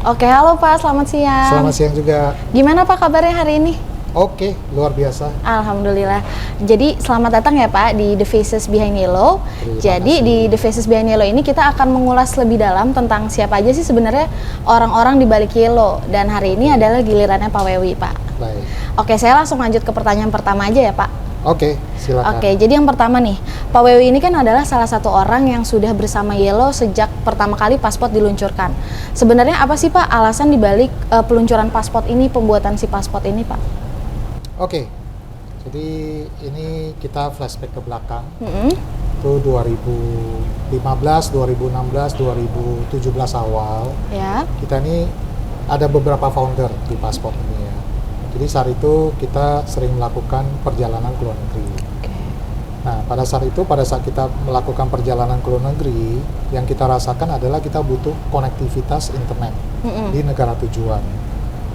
Oke, halo Pak, selamat siang. Selamat siang juga. Gimana Pak kabarnya hari ini? Oke, luar biasa. Alhamdulillah. Jadi selamat datang ya Pak di The Faces Behind Yellow. Jadi di The Faces Behind Yellow ini kita akan mengulas lebih dalam tentang siapa aja sih sebenarnya orang-orang di balik Yellow. Dan hari ini adalah gilirannya Pak Wewi, Pak. Baik. Oke, saya langsung lanjut ke pertanyaan pertama aja ya Pak. Oke, silakan. Oke, jadi yang pertama nih, Pak Wewi ini kan adalah salah satu orang yang sudah bersama Yellow sejak pertama kali paspor diluncurkan. Sebenarnya apa sih Pak alasan dibalik peluncuran paspor ini, pembuatan si paspor ini Pak? Oke, jadi ini kita flashback ke belakang. Mm-hmm. Itu 2015, 2016, 2017 awal. Ya. Kita ini ada beberapa founder di paspor ini ya. Jadi saat itu kita sering melakukan perjalanan ke luar negeri. Nah, pada saat kita melakukan perjalanan ke luar negeri, yang kita rasakan adalah kita butuh konektivitas internet di negara tujuan.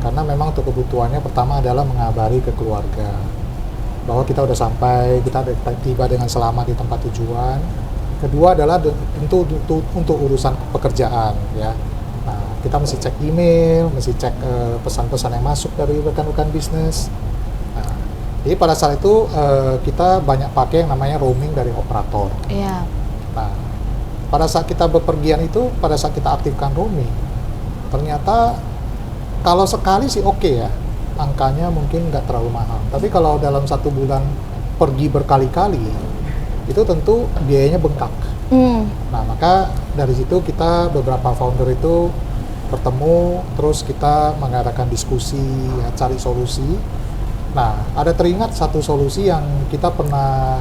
Karena memang untuk kebutuhannya pertama adalah mengabari ke keluarga bahwa kita udah sampai, kita tiba dengan selamat di tempat tujuan. Kedua adalah untuk urusan pekerjaan ya. Nah, kita mesti cek email, mesti cek pesan-pesan yang masuk dari rekan-rekan bisnis. Nah, jadi pada saat itu kita banyak pakai yang namanya roaming dari operator. Iya. Nah, pada saat kita bepergian itu, pada saat kita aktifkan roaming, ternyata kalau sekali sih oke ya, angkanya mungkin nggak terlalu mahal. Tapi kalau dalam 1 bulan pergi berkali-kali, itu tentu biayanya bengkak. Nah, maka dari situ kita beberapa founder itu bertemu, terus kita mengadakan diskusi, ya, cari solusi. Nah, ada teringat satu solusi yang kita pernah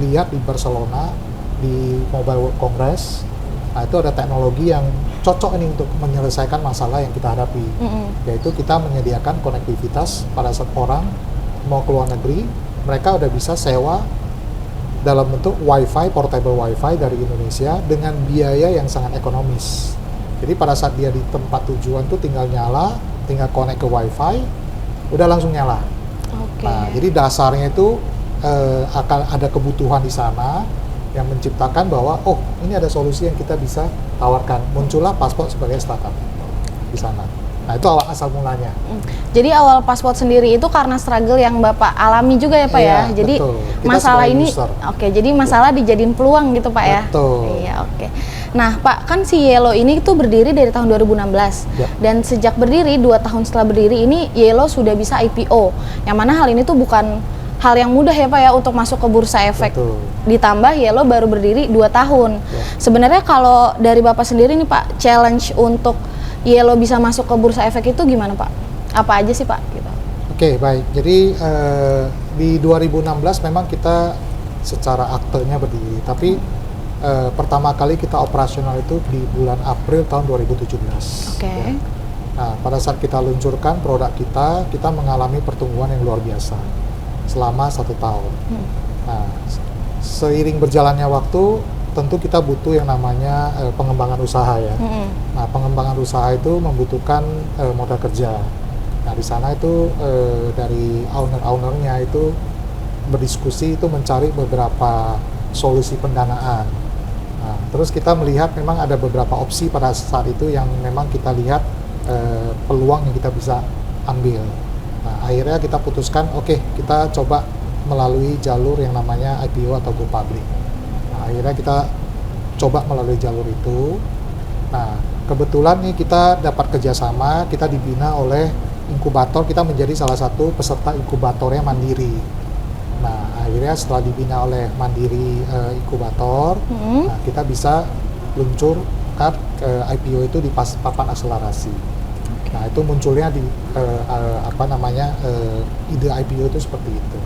lihat di Barcelona, di Mobile World Congress. Nah, itu ada teknologi yang cocok ini untuk menyelesaikan masalah yang kita hadapi, yaitu kita menyediakan konektivitas pada saat orang mau ke luar negeri, mereka udah bisa sewa dalam bentuk wifi, portable wifi dari Indonesia dengan biaya yang sangat ekonomis. Jadi pada saat dia di tempat tujuan tuh tinggal nyala, tinggal connect ke wifi, udah langsung nyala. Nah, jadi dasarnya itu akan ada kebutuhan di sana yang menciptakan bahwa ini ada solusi yang kita bisa tawarkan. Muncullah paspor sebagai startup di sana. Nah, itu awal asal mulanya. Jadi awal paspor sendiri itu karena struggle yang Bapak alami juga ya Pak ya. Jadi masalah ini jadi masalah dijadiin peluang gitu Pak ya. Betul. Iya, oke. Nah, Pak, kan si Yellow ini tuh berdiri dari tahun 2016. Ya. Dan sejak berdiri 2 tahun setelah berdiri ini Yellow sudah bisa IPO. Yang mana hal ini tuh bukan hal yang mudah ya Pak ya untuk masuk ke bursa efek. Betul. Ditambah Yellow baru berdiri 2 tahun. Ya. Sebenarnya kalau dari Bapak sendiri nih Pak, challenge untuk Yellow bisa masuk ke bursa efek itu gimana Pak? Apa aja sih Pak? Gitu. Oke, baik. Jadi di 2016 memang kita secara aktenya berdiri, tapi pertama kali kita operasional itu di bulan April tahun 2017. Oke. Ya. Nah, pada saat kita luncurkan produk kita mengalami pertumbuhan yang luar biasa selama 1 tahun. Nah, seiring berjalannya waktu, tentu kita butuh yang namanya pengembangan usaha ya. Nah, pengembangan usaha itu membutuhkan modal kerja. Nah, di sana itu dari owner-ownernya itu berdiskusi itu mencari beberapa solusi pendanaan. Nah, terus kita melihat memang ada beberapa opsi pada saat itu yang memang kita lihat peluang yang kita bisa ambil. Nah, akhirnya kita putuskan, kita coba melalui jalur yang namanya IPO atau go public. Nah, akhirnya kita coba melalui jalur itu. Nah, kebetulan nih kita dapat kerjasama, kita dibina oleh inkubator, kita menjadi salah satu peserta inkubatornya Mandiri. Nah, akhirnya setelah dibina oleh Mandiri inkubator, nah, kita bisa luncurkan IPO itu di papan akselerasi. Nah, itu munculnya di ide IPO itu seperti itu.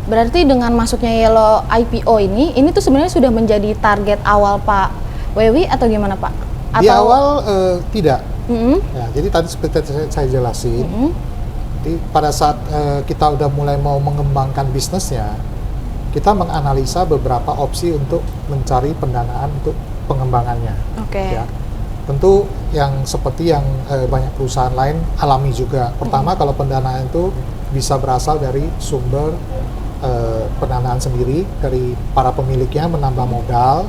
Berarti dengan masuknya Yellow IPO ini tuh sebenarnya sudah menjadi target awal Pak Wewi atau gimana Pak? Di awal tidak. Ya, jadi tadi seperti saya jelasin, pada saat kita udah mulai mau mengembangkan bisnisnya, kita menganalisa beberapa opsi untuk mencari pendanaan untuk pengembangannya. Ya. Tentu yang seperti yang banyak perusahaan lain alami juga. Pertama, kalau pendanaan itu bisa berasal dari sumber pendanaan sendiri dari para pemiliknya menambah modal.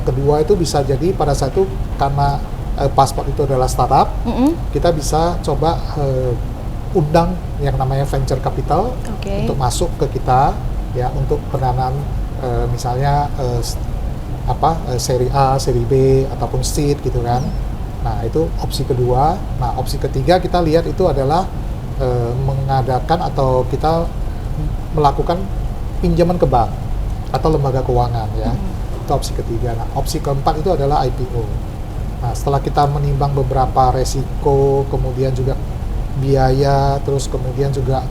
Kedua itu bisa jadi pada saat itu karena Passport itu adalah startup, kita bisa coba undang yang namanya venture capital untuk masuk ke kita ya, untuk pendanaan misalnya seri A, seri B ataupun seed gitu kan. Nah, itu opsi kedua. Nah, opsi ketiga kita lihat itu adalah mengadakan atau kita melakukan pinjaman ke bank atau lembaga keuangan ya. Itu opsi ketiga. Nah, opsi keempat itu adalah IPO. Nah, setelah kita menimbang beberapa resiko, kemudian juga biaya, terus kemudian juga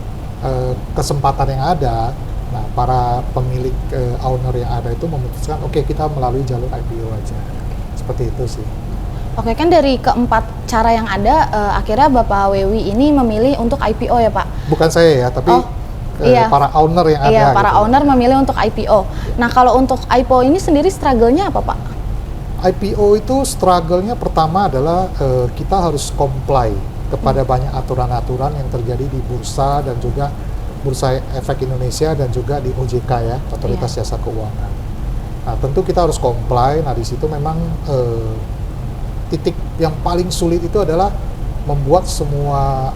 kesempatan yang ada, nah para pemilik owner yang ada itu memutuskan oke, kita melalui jalur IPO aja. Seperti itu sih. Oke, kan dari keempat cara yang ada, akhirnya Bapak Wewi ini memilih untuk IPO ya Pak? Bukan saya ya, tapi para owner yang ada. Iya, para gitu. owner memilih untuk IPO. Nah, kalau untuk IPO ini sendiri struggle-nya apa Pak? IPO itu struggle-nya pertama adalah kita harus comply kepada banyak aturan-aturan yang terjadi di bursa dan juga Bursa Efek Indonesia dan juga di OJK ya, Otoritas Jasa Keuangan. Nah, tentu kita harus comply. Nah, di situ memang titik yang paling sulit itu adalah membuat semua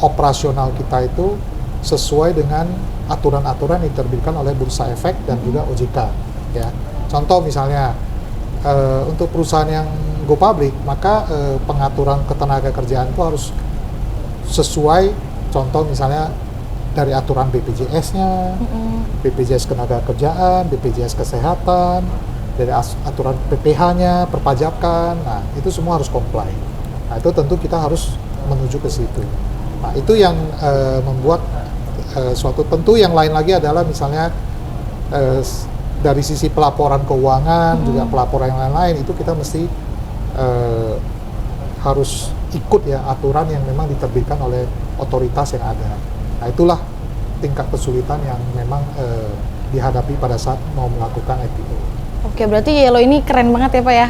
operasional kita itu sesuai dengan aturan-aturan yang diterbitkan oleh Bursa Efek dan juga OJK ya. Contoh misalnya untuk perusahaan yang go public, maka pengaturan ketenaga kerjaan itu harus sesuai, contoh misalnya dari aturan BPJS-nya, BPJS Ketenaga Kerjaan, BPJS Kesehatan, dari aturan PPh-nya, perpajakan. Nah, itu semua harus comply. Nah, itu tentu kita harus menuju ke situ. Nah, itu yang membuat suatu, tentu yang lain lagi adalah misalnya dari sisi pelaporan keuangan, juga pelaporan yang lain-lain, itu kita mesti harus ikut ya aturan yang memang diterbitkan oleh otoritas yang ada. Nah, itulah tingkat kesulitan yang memang dihadapi pada saat mau melakukan IPO. Oke, berarti Yellow ini keren banget ya Pak ya?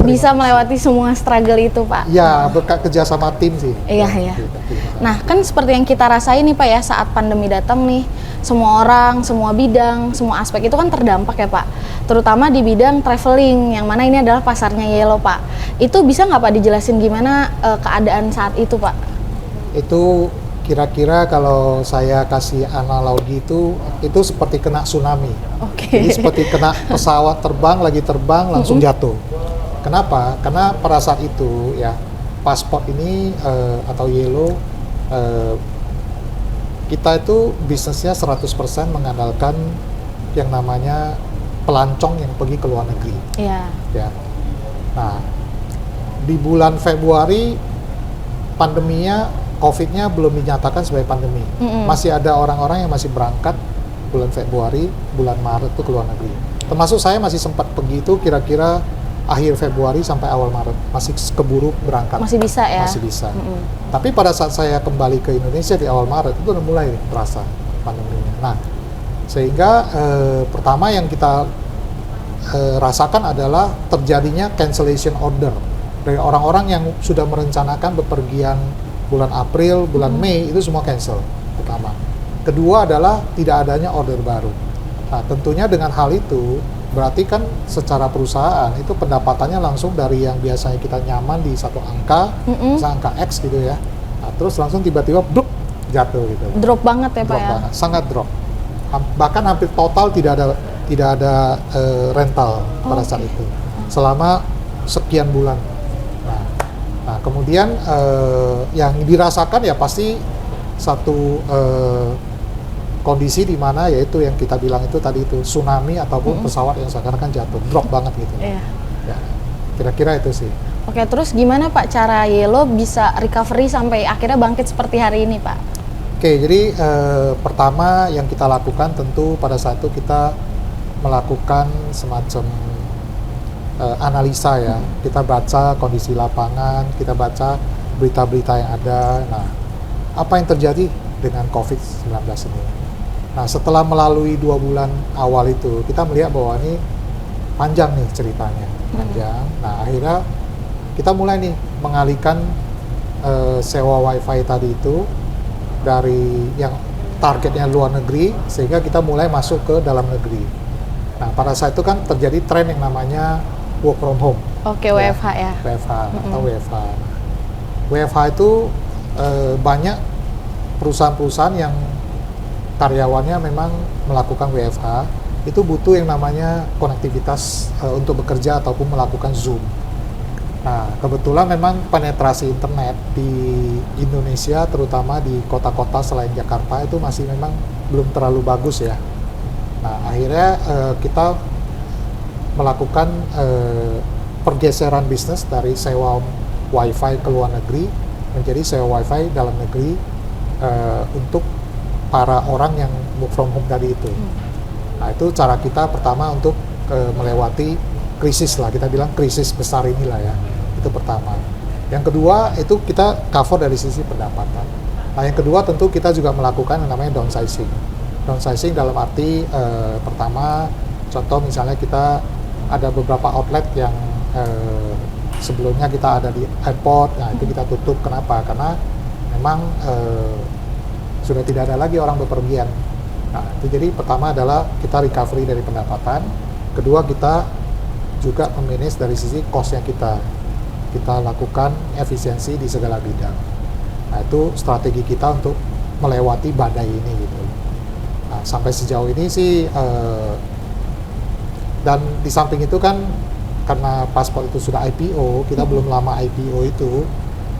Bisa melewati semua struggle itu Pak? Ya, berkat kerja sama tim sih. Iya, iya. Nah, kan seperti yang kita rasain nih Pak ya, saat pandemi datang nih, semua orang, semua bidang, semua aspek itu kan terdampak ya Pak. Terutama di bidang traveling, yang mana ini adalah pasarnya Yellow Pak. Itu bisa nggak Pak dijelasin gimana keadaan saat itu Pak? Itu kira-kira kalau saya kasih analogi itu seperti kena tsunami. Jadi seperti kena pesawat lagi terbang langsung jatuh. Kenapa? Karena pada saat itu ya Passport ini atau Yellow kita itu bisnisnya 100% mengandalkan yang namanya pelancong yang pergi ke luar negeri. Iya. Ya. Nah, di bulan Februari pandeminya, COVID-nya belum dinyatakan sebagai pandemi. Masih ada orang-orang yang masih berangkat bulan Februari, bulan Maret itu ke luar negeri. Termasuk saya masih sempat pergi itu kira-kira akhir Februari sampai awal Maret, masih keburu berangkat. Masih bisa ya? Masih bisa. Tapi pada saat saya kembali ke Indonesia di awal Maret, itu udah mulai terasa pandeminya. Nah, sehingga pertama yang kita rasakan adalah terjadinya cancellation order dari orang-orang yang sudah merencanakan bepergian bulan April, bulan Mei, itu semua cancel, pertama. Kedua adalah tidak adanya order baru. Nah, tentunya dengan hal itu, berarti kan secara perusahaan itu pendapatannya langsung dari yang biasanya kita nyaman di satu angka, misalnya angka X gitu ya. Nah, terus langsung tiba-tiba bluk jatuh gitu. Drop banget ya Pak Drop ya? banget, sangat drop. Bahkan hampir total tidak ada rental pada saat itu selama sekian bulan. Nah, kemudian yang dirasakan ya pasti satu kondisi di mana yaitu yang kita bilang itu tadi itu tsunami ataupun pesawat yang seakan-akan jatuh, drop banget gitu. Iya. Ya, kira-kira itu sih. Oke, terus gimana Pak cara Yellow bisa recovery sampai akhirnya bangkit seperti hari ini Pak? Oke, jadi pertama yang kita lakukan tentu pada saat itu kita melakukan semacam analisa ya. Kita baca kondisi lapangan, kita baca berita-berita yang ada. Nah, apa yang terjadi dengan COVID-19 ini? Nah, setelah melalui 2 bulan awal itu, kita melihat bahwa ini panjang nih ceritanya, panjang. Nah, akhirnya kita mulai nih mengalihkan sewa wifi tadi itu dari yang targetnya luar negeri, sehingga kita mulai masuk ke dalam negeri. Nah, pada saat itu kan terjadi tren yang namanya work from home. Oke, WFH ya. WFH atau WFH. WFH itu banyak perusahaan-perusahaan yang karyawannya memang melakukan WFH, itu butuh yang namanya konektivitas untuk bekerja ataupun melakukan Zoom. Nah, kebetulan memang penetrasi internet di Indonesia, terutama di kota-kota selain Jakarta, itu masih memang belum terlalu bagus ya. Nah, akhirnya kita melakukan pergeseran bisnis dari sewa WiFi ke luar negeri menjadi sewa WiFi dalam negeri untuk para orang yang work from home tadi itu. Nah, itu cara kita pertama untuk melewati krisis lah, kita bilang krisis besar inilah ya. Itu pertama. Yang kedua itu kita cover dari sisi pendapatan. Nah, yang kedua tentu kita juga melakukan yang namanya downsizing. Downsizing dalam arti pertama, contoh misalnya kita ada beberapa outlet yang sebelumnya kita ada di airport, nah itu kita tutup. Kenapa? Karena memang sudah tidak ada lagi orang bepergian. Nah, itu jadi pertama adalah kita recovery dari pendapatan. Kedua, kita juga memanage dari sisi cost-nya kita lakukan efisiensi di segala bidang. Nah, itu strategi kita untuk melewati badai ini gitu. Nah, sampai sejauh ini sih dan di samping itu kan karena Pasport itu sudah IPO, kita belum lama IPO itu,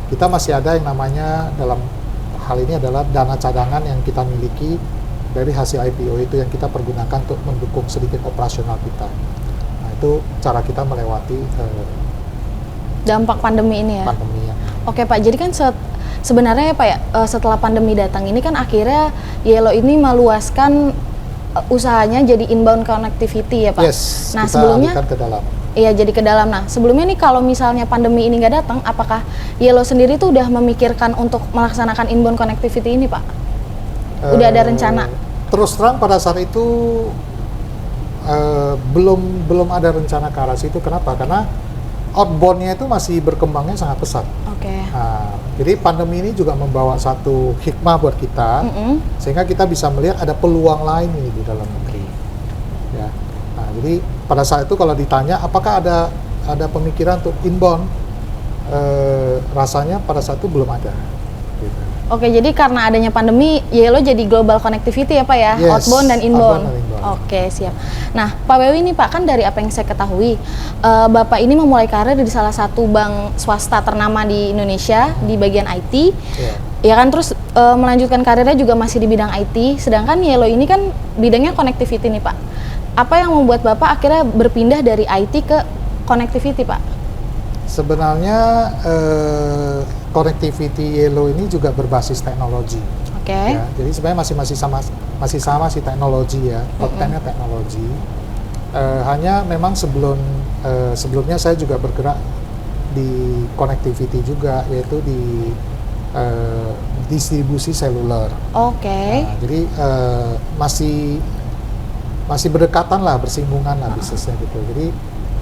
kita masih ada yang namanya dalam hal ini adalah dana cadangan yang kita miliki dari hasil IPO itu yang kita pergunakan untuk mendukung sedikit operasional kita. Nah, itu cara kita melewati dampak pandemi ini ya. Pandemi ya. Oke Pak, jadi kan sebenarnya ya Pak ya, setelah pandemi datang ini kan akhirnya Yellow ini meluaskan usahanya jadi inbound connectivity ya Pak. Yes, nah kita sebelumnya alihkan ke dalam. Iya, jadi ke dalam. Nah sebelumnya nih kalau misalnya pandemi ini nggak datang, apakah Yellow sendiri tuh udah memikirkan untuk melaksanakan inbound connectivity ini Pak? Udah ada rencana? Terus terang pada saat itu belum ada rencana ke arah situ. Kenapa? Karena outbound-nya itu masih berkembangnya sangat pesat. Oke. Nah, jadi pandemi ini juga membawa satu hikmah buat kita, sehingga kita bisa melihat ada peluang lain ini di dalam negeri. Ya. Nah, jadi pada saat itu kalau ditanya apakah ada pemikiran untuk inbound, rasanya pada saat itu belum ada. Gitu. Oke, jadi karena adanya pandemi, Yellow jadi global connectivity ya Pak ya, Yes, outbound dan inbound. outbound dan inbound. Oke, siap. Nah, Pak Wewi nih Pak, kan dari apa yang saya ketahui, Bapak ini memulai karir di salah satu bank swasta ternama di Indonesia di bagian IT. Yeah. Ya kan, terus melanjutkan karirnya juga masih di bidang IT, sedangkan Yellow ini kan bidangnya connectivity nih Pak. Apa yang membuat Bapak akhirnya berpindah dari IT ke connectivity Pak? Sebenarnya connectivity Yellow ini juga berbasis teknologi. Oke. Ya, jadi sebenarnya masih sama sih teknologi ya, kontennya teknologi. Hanya memang sebelumnya saya juga bergerak di connectivity juga, yaitu di distribusi seluler. Oke. Nah, jadi masih berdekatan lah, bersinggungan lah bisnisnya gitu. Jadi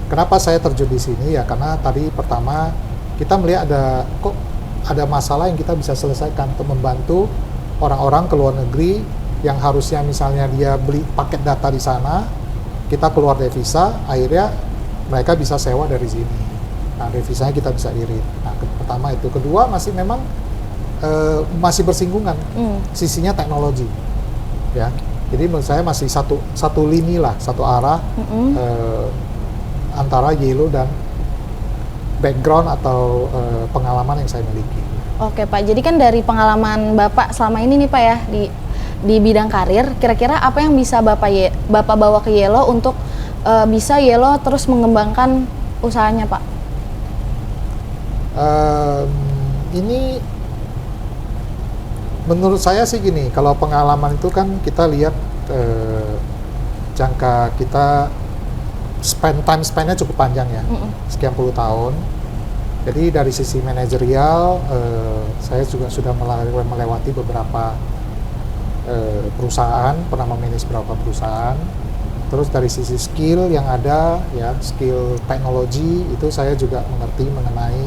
kenapa saya terjun di sini ya, karena tadi pertama kita melihat ada masalah yang kita bisa selesaikan untuk membantu orang-orang ke luar negeri yang harusnya misalnya dia beli paket data di sana, kita keluar devisa, akhirnya mereka bisa sewa dari sini. Nah, devisanya kita bisa irit. Nah, pertama itu. Kedua, masih bersinggungan sisinya teknologi. Ya. Jadi menurut saya masih satu lini lah, satu arah antara Yellow dan background atau pengalaman yang saya miliki. Oke Pak, jadi kan dari pengalaman Bapak selama ini nih Pak ya di bidang karir, kira-kira apa yang bisa Bapak bawa ke Yellow untuk bisa Yellow terus mengembangkan usahanya Pak? Ini menurut saya sih gini, kalau pengalaman itu kan kita lihat jangka kita time-nya cukup panjang ya, sekian puluh tahun. Jadi dari sisi manajerial, saya juga sudah melewati beberapa perusahaan, pernah memanage beberapa perusahaan. Terus dari sisi skill yang ada, ya skill teknologi itu saya juga mengerti mengenai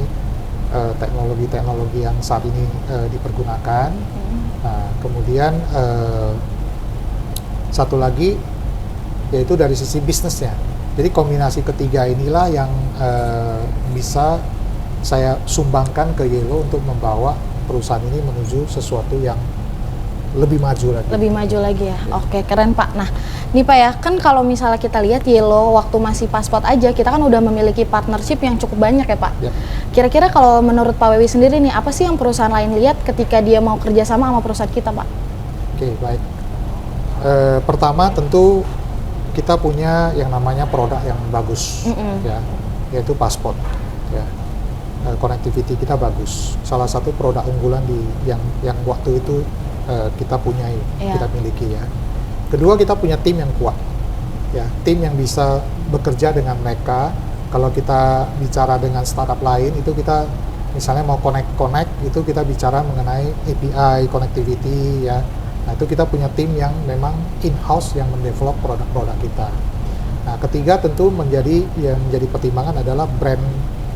teknologi-teknologi yang saat ini dipergunakan. Nah, kemudian satu lagi yaitu dari sisi bisnisnya. Jadi kombinasi ketiga inilah yang bisa saya sumbangkan ke Yellow untuk membawa perusahaan ini menuju sesuatu yang lebih maju lagi. Lebih maju lagi ya. Ya. Oke, keren Pak. Nah, nih Pak ya, kan kalau misalnya kita lihat Yellow waktu masih pasport aja, kita kan udah memiliki partnership yang cukup banyak ya Pak. Ya. Kira-kira kalau menurut Pak Wewi sendiri nih, apa sih yang perusahaan lain lihat ketika dia mau kerjasama sama perusahaan kita Pak? Oke, baik. Pertama tentu kita punya yang namanya produk yang bagus, ya, yaitu pasport. Ya. Connectivity kita bagus. Salah satu produk unggulan yang waktu itu kita punyai, kita miliki ya. Kedua, kita punya tim yang kuat, ya, tim yang bisa bekerja dengan mereka. Kalau kita bicara dengan startup lain, itu kita misalnya mau connect itu kita bicara mengenai API, connectivity, ya. Nah, itu kita punya tim yang memang in-house yang mendevelop produk-produk kita. Nah, ketiga tentu menjadi pertimbangan adalah brand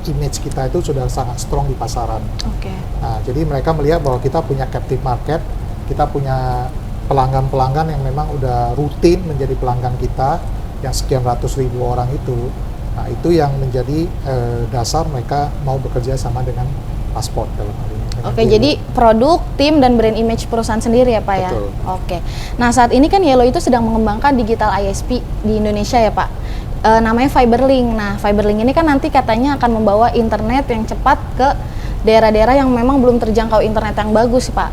image kita itu sudah sangat strong di pasaran. Oke. Nah, jadi mereka melihat bahwa kita punya captive market, kita punya pelanggan-pelanggan yang memang udah rutin menjadi pelanggan kita, yang sekian ratus ribu orang itu. Nah, itu yang menjadi dasar mereka mau bekerja sama dengan pasport dalam hal ini. Oke, jadi produk, tim, dan brand image perusahaan sendiri ya Pak ya? Betul. Oke. Nah, saat ini kan Yellow itu sedang mengembangkan digital ISP di Indonesia ya Pak? Namanya Fiberlink. Nah, Fiberlink ini kan nanti katanya akan membawa internet yang cepat ke daerah-daerah yang memang belum terjangkau internet yang bagus Pak.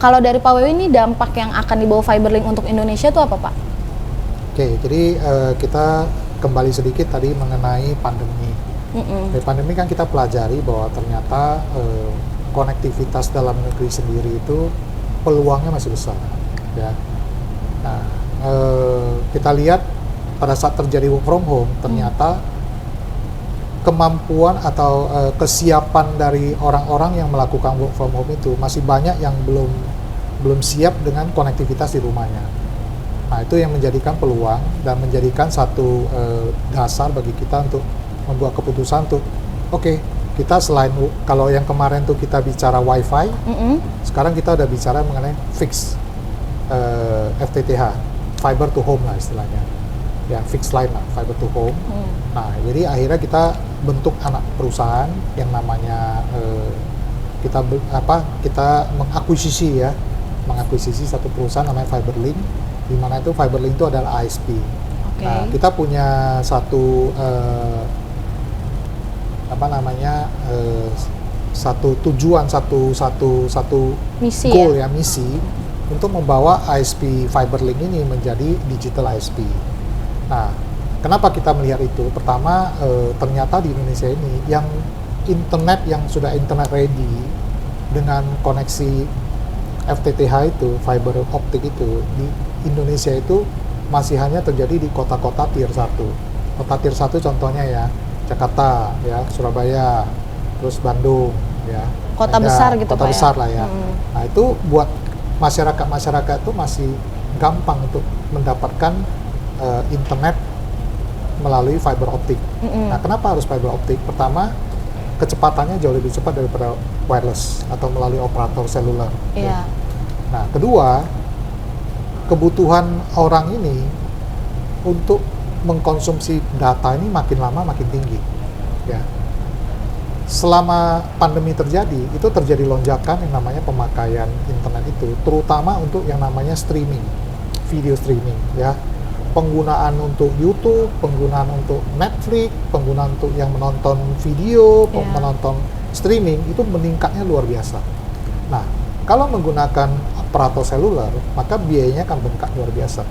Kalau dari Pak Wewi ini dampak yang akan dibawa Fiberlink untuk Indonesia itu apa Pak? Oke, jadi kita kembali sedikit tadi mengenai pandemi. Dari pandemi kan kita pelajari bahwa ternyata konektivitas dalam negeri sendiri itu peluangnya masih besar, ya. Nah, kita lihat pada saat terjadi work from home, ternyata kemampuan atau kesiapan dari orang-orang yang melakukan work from home itu masih banyak yang belum siap dengan konektivitas di rumahnya. Nah, itu yang menjadikan peluang dan menjadikan satu dasar bagi kita untuk membuat keputusan untuk kita selain kalau yang kemarin tuh kita bicara WiFi, sekarang kita udah bicara mengenai fix FTTH, fiber to home lah istilahnya, ya fix line lah, fiber to home. Nah, jadi akhirnya kita bentuk anak perusahaan yang namanya kita mengakuisisi satu perusahaan namanya Fiberlink, di mana itu Fiberlink itu adalah ISP. Nah, kita punya satu satu tujuan, satu misi goal ya, misi untuk membawa ISP Fiberlink ini menjadi digital ISP. Nah, kenapa kita melihat itu? Pertama, ternyata di Indonesia ini yang internet yang sudah internet ready dengan koneksi FTTH itu, fiber optik itu di Indonesia itu masih hanya terjadi di kota-kota tier 1. Kota tier 1 contohnya ya, Jakarta, ya, Surabaya, terus Bandung, ya. Kota besar gitu Kota Pak besar ya? lah ya. Nah, itu buat masyarakat itu masih gampang untuk mendapatkan internet melalui fiber optik. Nah, kenapa harus fiber optik? Pertama, kecepatannya jauh lebih cepat daripada wireless atau melalui operator seluler. Iya. Nah, kedua, kebutuhan orang ini untuk mengkonsumsi data ini makin lama makin tinggi, ya. Selama pandemi terjadi, itu terjadi lonjakan yang namanya pemakaian internet itu, terutama untuk yang namanya streaming, video streaming, ya. Penggunaan untuk YouTube, penggunaan untuk Netflix, penggunaan untuk yang menonton video, menonton streaming, itu meningkatnya luar biasa. Nah, kalau menggunakan operator seluler, maka biayanya akan meningkat luar biasa.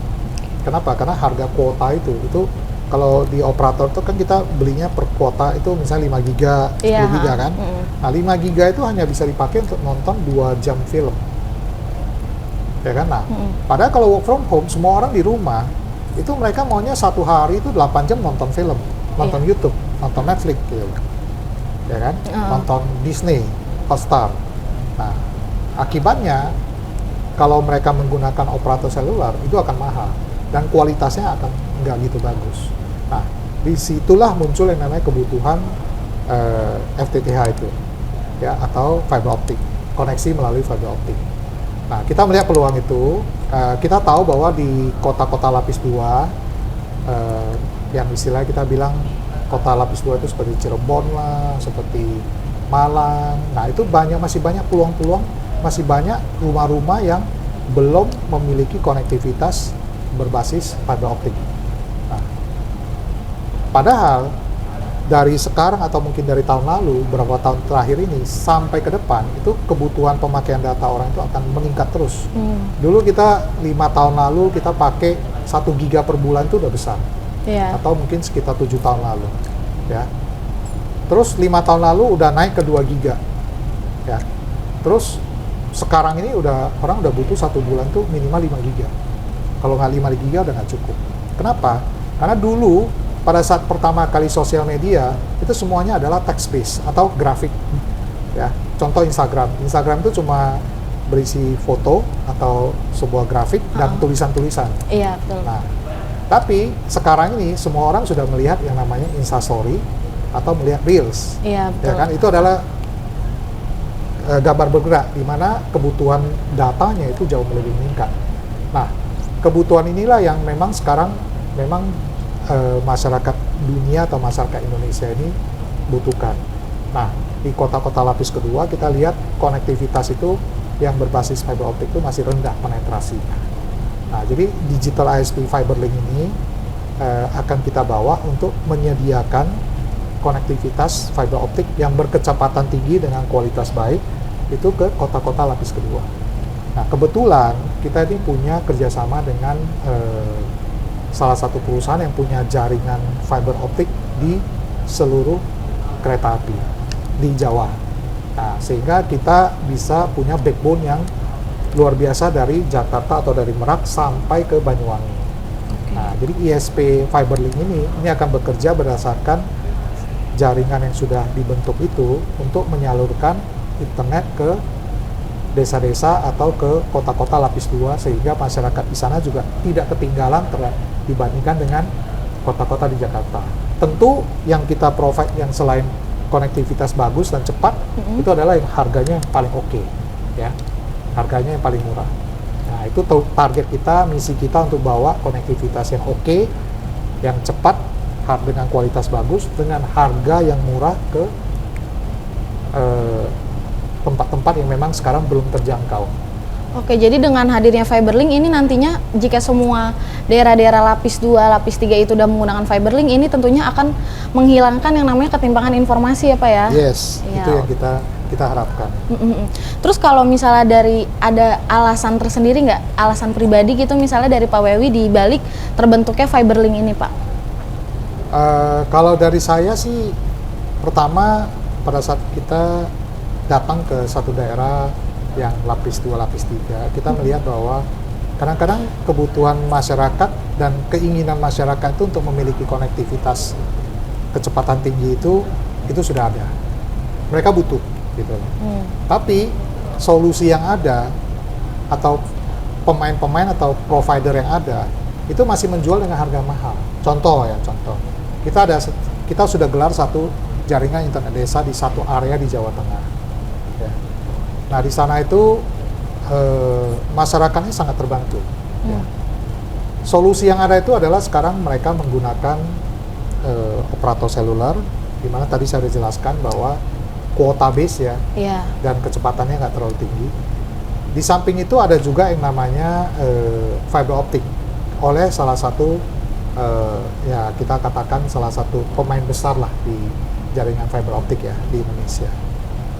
Kenapa? Karena harga kuota itu kalau di operator itu kan kita belinya per kuota itu misalnya 5 giga, 10 giga kan. Nah, 5 giga itu hanya bisa dipakai untuk nonton 2 jam film. Ya kan? Nah, padahal kalau work from home, semua orang di rumah, itu mereka maunya satu hari itu 8 jam nonton film, nonton YouTube, nonton Netflix gitu. Ya kan? Nonton Disney, Hotstar. Nah, akibatnya kalau mereka menggunakan operator seluler itu akan mahal dan kualitasnya akan nggak gitu bagus. Nah, disitulah muncul yang namanya kebutuhan FTTH itu, ya, atau fiber optik, koneksi melalui fiber optik. Nah, kita melihat peluang itu. Kita tahu bahwa di kota-kota lapis 2 yang istilahnya kita bilang kota lapis 2 itu seperti Cirebon lah, seperti Malang. Nah itu masih banyak peluang-peluang, masih banyak rumah-rumah yang belum memiliki konektivitas berbasis fiber optik. Nah, padahal dari sekarang atau mungkin dari tahun lalu, beberapa tahun terakhir ini sampai ke depan itu kebutuhan pemakaian data orang itu akan meningkat terus. Dulu kita 5 tahun lalu kita pakai 1 giga per bulan itu udah besar, atau mungkin sekitar 7 tahun lalu, ya. Terus 5 tahun lalu udah naik ke 2 giga, ya. Terus sekarang ini orang udah butuh 1 bulan tuh minimal 5 giga. Kalau nggak 5 giga udah nggak cukup. Kenapa? Karena dulu pada saat pertama kali sosial media itu semuanya adalah text based atau grafik, ya. Contoh Instagram itu cuma berisi foto atau sebuah grafik dan tulisan-tulisan. Iya, betul. Nah, tapi sekarang ini semua orang sudah melihat yang namanya Instastory atau melihat Reels. Iya, betul. Ya kan? Itu adalah gambar bergerak di mana kebutuhan datanya itu jauh lebih meningkat. Nah, kebutuhan inilah yang memang sekarang masyarakat dunia atau masyarakat Indonesia ini butuhkan. Nah, di kota-kota lapis kedua kita lihat konektivitas itu yang berbasis fiber optik itu masih rendah penetrasinya. Nah, jadi digital ISP fiber link ini akan kita bawa untuk menyediakan konektivitas fiber optik yang berkecepatan tinggi dengan kualitas baik itu ke kota-kota lapis kedua. Nah, kebetulan kita ini punya kerjasama dengan salah satu perusahaan yang punya jaringan fiber optik di seluruh kereta api di Jawa. Nah, sehingga kita bisa punya backbone yang luar biasa dari Jakarta atau dari Merak sampai ke Banyuwangi. Nah, jadi ISP Fiberlink ini akan bekerja berdasarkan jaringan yang sudah dibentuk itu untuk menyalurkan internet ke desa-desa atau ke kota-kota lapis 2 sehingga masyarakat di sana juga tidak ketinggalan dibandingkan dengan kota-kota di Jakarta. Tentu yang kita provide yang selain konektivitas bagus dan cepat itu adalah yang harganya yang paling oke, ya. Harganya yang paling murah. Nah, itu target kita, misi kita untuk bawa konektivitas yang oke, yang cepat, dengan kualitas bagus, dengan harga yang murah ke tempat-tempat yang memang sekarang belum terjangkau. Oke, jadi dengan hadirnya Fiberlink ini nantinya jika semua daerah-daerah lapis 2, lapis 3 itu udah menggunakan Fiberlink, ini tentunya akan menghilangkan yang namanya ketimpangan informasi ya Pak ya? Yes, ya. Itu yang kita harapkan. Terus kalau misalnya ada alasan tersendiri nggak, alasan pribadi gitu misalnya dari Pak Wewi di balik terbentuknya Fiberlink ini Pak? Kalau dari saya sih, pertama pada saat kita datang ke satu daerah yang lapis 2, lapis 3, kita melihat bahwa kadang-kadang kebutuhan masyarakat dan keinginan masyarakat itu untuk memiliki konektivitas kecepatan tinggi itu sudah ada. Mereka butuh, gitu. Tapi solusi yang ada atau pemain-pemain atau provider yang ada itu masih menjual dengan harga mahal. Contoh, kita sudah gelar satu jaringan internet desa di satu area di Jawa Tengah. Ya. Nah, di sana itu masyarakatnya sangat terbantu. Ya. Solusi yang ada itu adalah sekarang mereka menggunakan operator seluler, di mana tadi saya sudah jelaskan bahwa kuota base ya, dan kecepatannya nggak terlalu tinggi. Di samping itu ada juga yang namanya fiber optik oleh salah satu ya kita katakan salah satu pemain besar lah di jaringan fiber optik ya di Indonesia.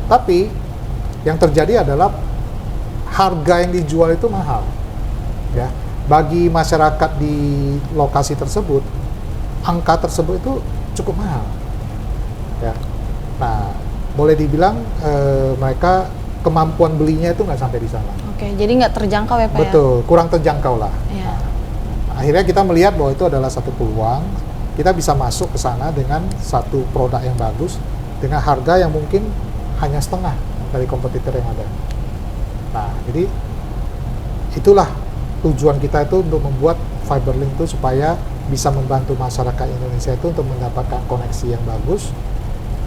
Tapi yang terjadi adalah harga yang dijual itu mahal, ya. Bagi masyarakat di lokasi tersebut, angka tersebut itu cukup mahal, ya. Nah, boleh dibilang mereka kemampuan belinya itu nggak sampai di sana. Oke, jadi nggak terjangkau ya Pak? Betul, kurang terjangkau lah. Ya. Nah, akhirnya kita melihat bahwa itu adalah satu peluang, kita bisa masuk ke sana dengan satu produk yang bagus, dengan harga yang mungkin hanya setengah dari kompetitor yang ada. Nah, jadi itulah tujuan kita itu untuk membuat Fiberlink itu supaya bisa membantu masyarakat Indonesia itu untuk mendapatkan koneksi yang bagus,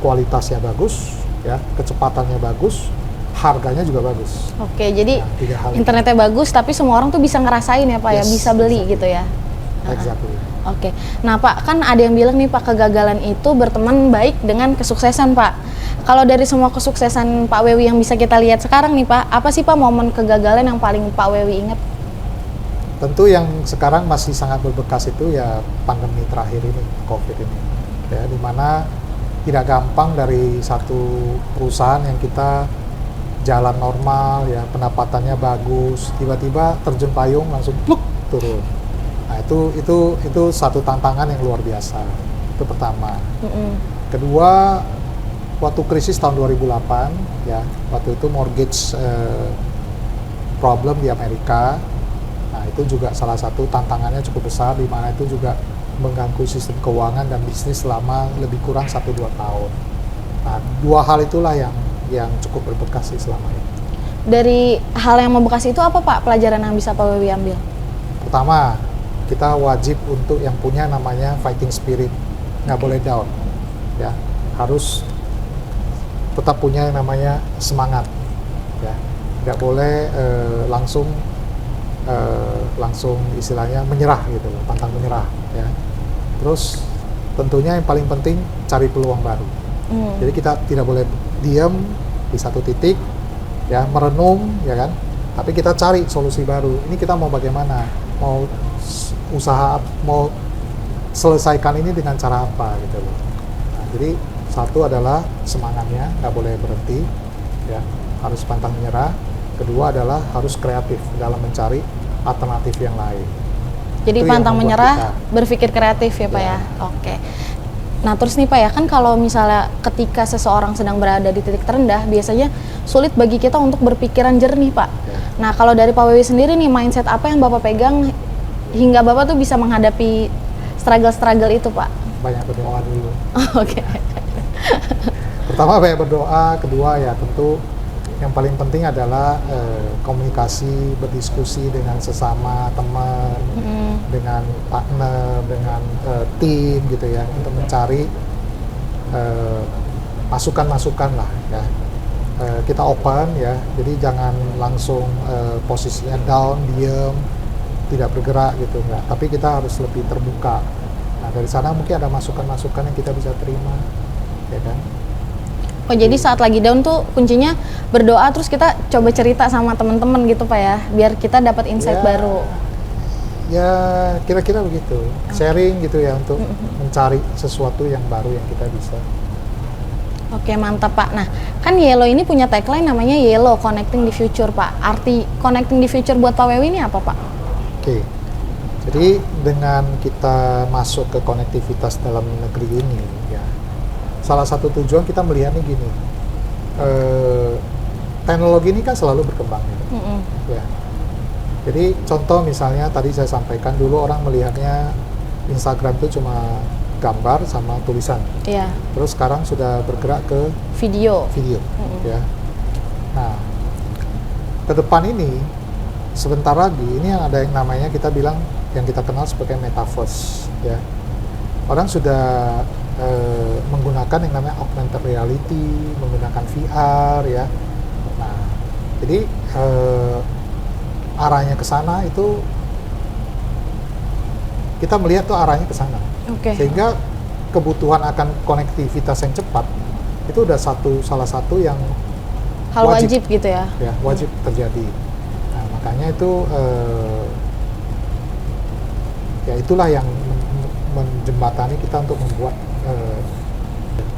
kualitasnya bagus, ya, kecepatannya bagus, harganya juga bagus. Oke, jadi nah, internetnya bagus, tapi semua orang tuh bisa ngerasain ya Pak ya, bisa beli gitu ya. Exactly. Oke. Nah Pak, kan ada yang bilang nih Pak, kegagalan itu berteman baik dengan kesuksesan Pak. Kalau dari semua kesuksesan Pak Wewi yang bisa kita lihat sekarang nih Pak, apa sih Pak momen kegagalan yang paling Pak Wewi ingat? Tentu yang sekarang masih sangat berbekas itu ya pandemi terakhir ini, COVID ini. Ya, dimana tidak gampang dari satu perusahaan yang kita jalan normal, ya pendapatannya bagus, tiba-tiba terjun payung langsung pluk turun. Nah itu satu tantangan yang luar biasa. Itu pertama. Kedua, waktu krisis tahun 2008, ya waktu itu mortgage problem di Amerika. Nah itu juga salah satu tantangannya cukup besar, di mana itu juga mengganggu sistem keuangan dan bisnis selama lebih kurang 1-2 tahun. Nah, dua hal itulah yang cukup berbekas sih selama ini. Dari hal yang membekas itu apa Pak pelajaran yang bisa Pak Wewi ambil? Pertama, kita wajib untuk yang punya namanya fighting spirit, nggak boleh down, ya harus tetap punya yang namanya semangat, ya nggak boleh langsung istilahnya menyerah gitu loh, pantang menyerah, ya. Terus tentunya yang paling penting cari peluang baru. Jadi kita tidak boleh diam di satu titik, ya merenung, ya kan. Tapi kita cari solusi baru. Ini kita mau bagaimana? Mau usaha, mau selesaikan ini dengan cara apa gitu loh. Nah, jadi satu adalah semangatnya, nggak boleh berhenti, ya harus pantang menyerah. Kedua adalah harus kreatif dalam mencari alternatif yang lain. Jadi Itu pantang yang membuat menyerah, kita, berpikir kreatif ya Pak ya. Oke. Nah terus nih Pak ya, kan kalau misalnya ketika seseorang sedang berada di titik terendah, biasanya sulit bagi kita untuk berpikiran jernih Pak. ya, Nah kalau dari Pak Wewi sendiri nih, mindset apa yang Bapak pegang hingga Bapak tuh bisa menghadapi struggle-struggle itu Pak? banyak berdoa dulu. Oke. Pertama banyak berdoa, kedua ya tentu yang paling penting adalah komunikasi, berdiskusi dengan sesama teman, dengan partner, dengan tim gitu ya, untuk mencari masukan-masukan lah ya. Kita open ya, jadi jangan langsung posisinya down, diem, tidak bergerak gitu enggak, tapi kita harus lebih terbuka. Nah dari sana mungkin ada masukan-masukan yang kita bisa terima, ya kan? Oh jadi saat lagi down tuh kuncinya berdoa, terus kita coba cerita sama teman-teman gitu Pak ya, biar kita dapat insight Ya, baru. Ya kira-kira begitu, sharing gitu ya, untuk mencari sesuatu yang baru yang kita bisa. Oke mantap Pak. Nah kan Yellow ini punya tagline namanya Yellow Connecting the Future Pak. Arti Connecting the Future buat Pak Wewi ini apa Pak? Oke, jadi dengan kita masuk ke konektivitas dalam negeri ini, ya salah satu tujuan kita melihatnya gini, teknologi ini kan selalu berkembang ya. Jadi contoh misalnya tadi saya sampaikan, dulu orang melihatnya Instagram itu cuma gambar sama tulisan. Iya. Terus sekarang sudah bergerak ke Video. ya. Nah, ke depan ini sebentar lagi ini yang ada yang namanya kita bilang, yang kita kenal sebagai metaverse ya. Orang sudah menggunakan yang namanya augmented reality, menggunakan VR ya. Nah, jadi arahnya ke sana itu kita melihat tuh arahnya ke sana. Oke. Sehingga kebutuhan akan konektivitas yang cepat itu udah salah satu yang Hal wajib gitu ya. ya wajib terjadi. Nah, makanya itu ya itulah yang menjembatani kita untuk membuat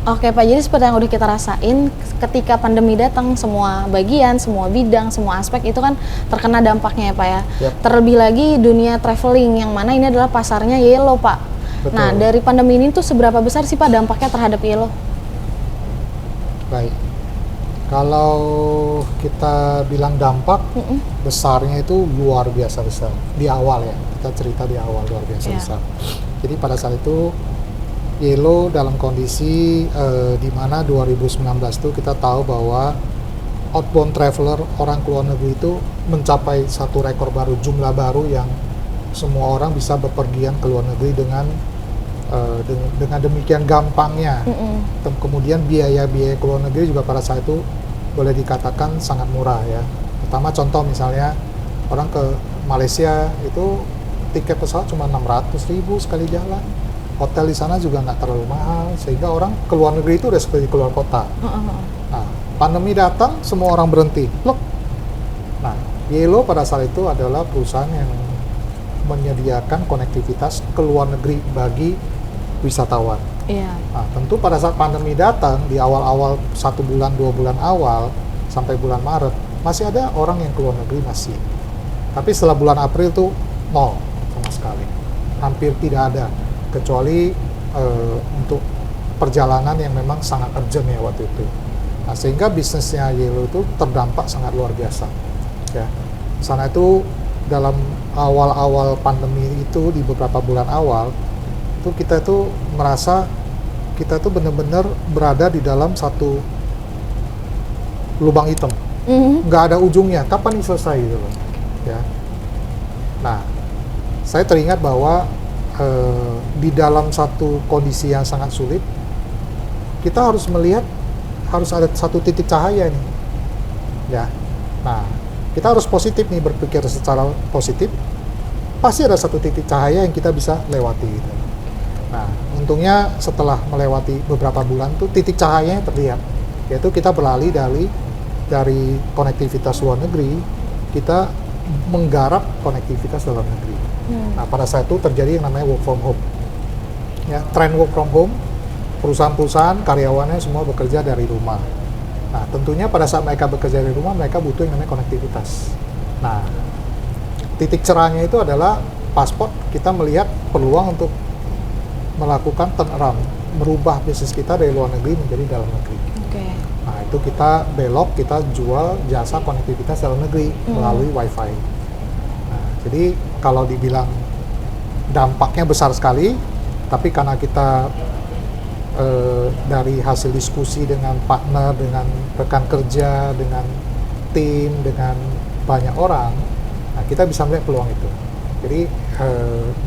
Oke Pak, jadi seperti yang udah kita rasain, ketika pandemi datang, semua bagian, semua bidang, semua aspek itu kan terkena dampaknya ya Pak ya. Yep. Terlebih lagi dunia traveling, yang mana ini adalah pasarnya Yellow Pak. Betul. Nah dari pandemi ini tuh seberapa besar sih Pak dampaknya terhadap Yellow? Baik, kalau kita bilang dampak besarnya itu luar biasa besar di awal ya, kita cerita di awal luar biasa Iya. besar. Jadi pada saat itu Yellow dalam kondisi di mana 2019 itu kita tahu bahwa outbound traveler, orang keluar negeri itu mencapai satu rekor baru, jumlah baru yang semua orang bisa bepergian ke luar negeri dengan demikian gampangnya. Kemudian biaya-biaya ke luar negeri juga pada saat itu boleh dikatakan sangat murah ya. Pertama contoh misalnya orang ke Malaysia itu tiket pesawat cuma 600.000 sekali jalan. Hotel di sana juga nggak terlalu mahal, sehingga orang ke luar negeri itu udah seperti keluar kota. Nah, pandemi datang, semua orang berhenti. Loh. Nah, Yellow pada saat itu adalah perusahaan yang menyediakan konektivitas ke luar negeri bagi wisatawan. Iya. Nah, tentu pada saat pandemi datang, di awal-awal 1 bulan, 2 bulan awal, sampai bulan Maret, masih ada orang yang ke luar negeri masih. Tapi setelah bulan April tuh nol sama sekali. Hampir tidak ada. Kecuali untuk perjalanan yang memang sangat urgent ya waktu itu. Nah, sehingga bisnisnya Yellow itu terdampak sangat luar biasa. Ya, sana itu dalam awal-awal pandemi itu di beberapa bulan awal itu kita itu merasa kita itu benar-benar berada di dalam satu lubang hitam, nggak ada ujungnya. Kapan ini selesai gitu loh? Ya. Nah, saya teringat bahwa di dalam satu kondisi yang sangat sulit, kita harus melihat harus ada satu titik cahaya nih, ya. Nah, kita harus positif nih, berpikir secara positif. Pasti ada satu titik cahaya yang kita bisa lewati. Gitu. Nah, untungnya setelah melewati beberapa bulan tuh titik cahayanya terlihat, yaitu kita beralih dari konektivitas luar negeri, kita menggarap konektivitas dalam negeri. Nah, pada saat itu terjadi yang namanya work from home. Ya, tren work from home, perusahaan-perusahaan karyawannya semua bekerja dari rumah. Nah, tentunya pada saat mereka bekerja dari rumah, mereka butuh yang namanya konektivitas. Nah, titik cerahnya itu adalah pasport kita melihat peluang untuk melakukan turnaround, merubah bisnis kita dari luar negeri menjadi dalam negeri. Okay. Nah, itu kita belok, kita jual jasa konektivitas dalam negeri melalui WiFi. Nah, jadi kalau dibilang dampaknya besar sekali, tapi karena kita dari hasil diskusi dengan partner, dengan rekan kerja, dengan tim, dengan banyak orang, nah kita bisa melihat peluang itu. Jadi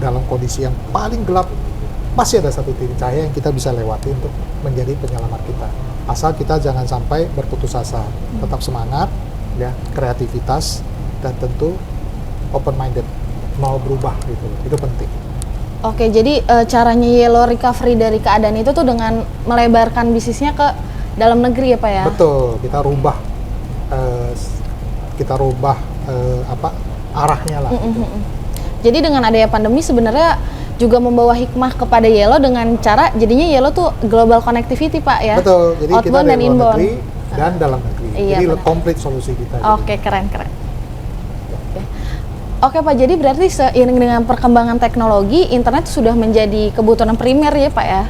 dalam kondisi yang paling gelap, masih ada satu titik cahaya yang kita bisa lewati untuk menjadi penyelamat kita. Asal kita jangan sampai berputus asa, tetap semangat, ya, kreativitas, dan tentu open minded, mau berubah gitu, itu penting. Oke, jadi caranya Yellow recovery dari keadaan itu tuh dengan melebarkan bisnisnya ke dalam negeri ya Pak ya? Betul, kita rubah arahnya lah. Gitu. Jadi dengan adanya pandemi sebenarnya juga membawa hikmah kepada Yellow dengan cara jadinya Yellow tuh global connectivity Pak ya? Betul, jadi kita outbound dan dari luar inbound negeri dan dalam negeri. Iya, jadi benar. komplit solusi kita. Oke, keren. Oke Pak, jadi berarti seiring dengan perkembangan teknologi, internet sudah menjadi kebutuhan primer ya Pak ya?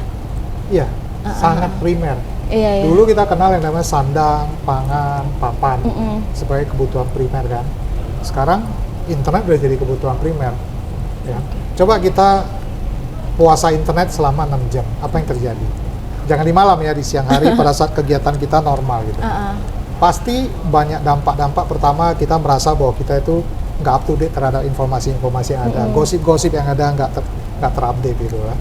Iya, sangat primer. Iya. Dulu kita kenal yang namanya sandang, pangan, papan sebagai kebutuhan primer kan. Sekarang internet udah jadi kebutuhan primer. Ya. Coba kita puasa internet selama 6 jam, apa yang terjadi? Jangan di malam ya, di siang hari pada saat kegiatan kita normal gitu. Pasti banyak dampak-dampak. Pertama, kita merasa bahwa kita itu nggak up to date terhadap informasi-informasi yang ada, gosip-gosip yang ada nggak terupdate gitu lah.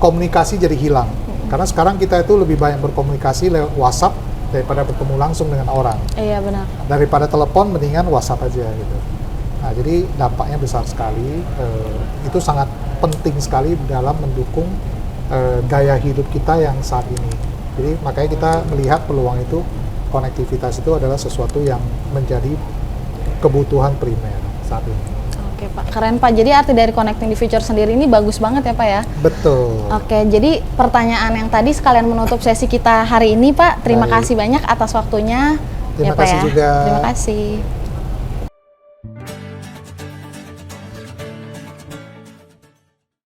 Komunikasi jadi hilang. Karena sekarang kita itu lebih banyak berkomunikasi lewat WhatsApp daripada bertemu langsung dengan orang. Iya benar. Daripada telepon, mendingan WhatsApp aja gitu. Nah, jadi dampaknya besar sekali. Itu sangat penting sekali dalam mendukung gaya hidup kita yang saat ini. Jadi makanya kita melihat peluang itu, konektivitas itu adalah sesuatu yang menjadi kebutuhan primer saat ini. Oke Pak, keren Pak. Jadi arti dari Connecting the Future sendiri ini bagus banget ya Pak ya? Betul. Oke, jadi pertanyaan yang tadi sekalian menutup sesi kita hari ini Pak. Terima kasih banyak atas waktunya. Terima ya, Pak kasih ya. juga. Terima kasih.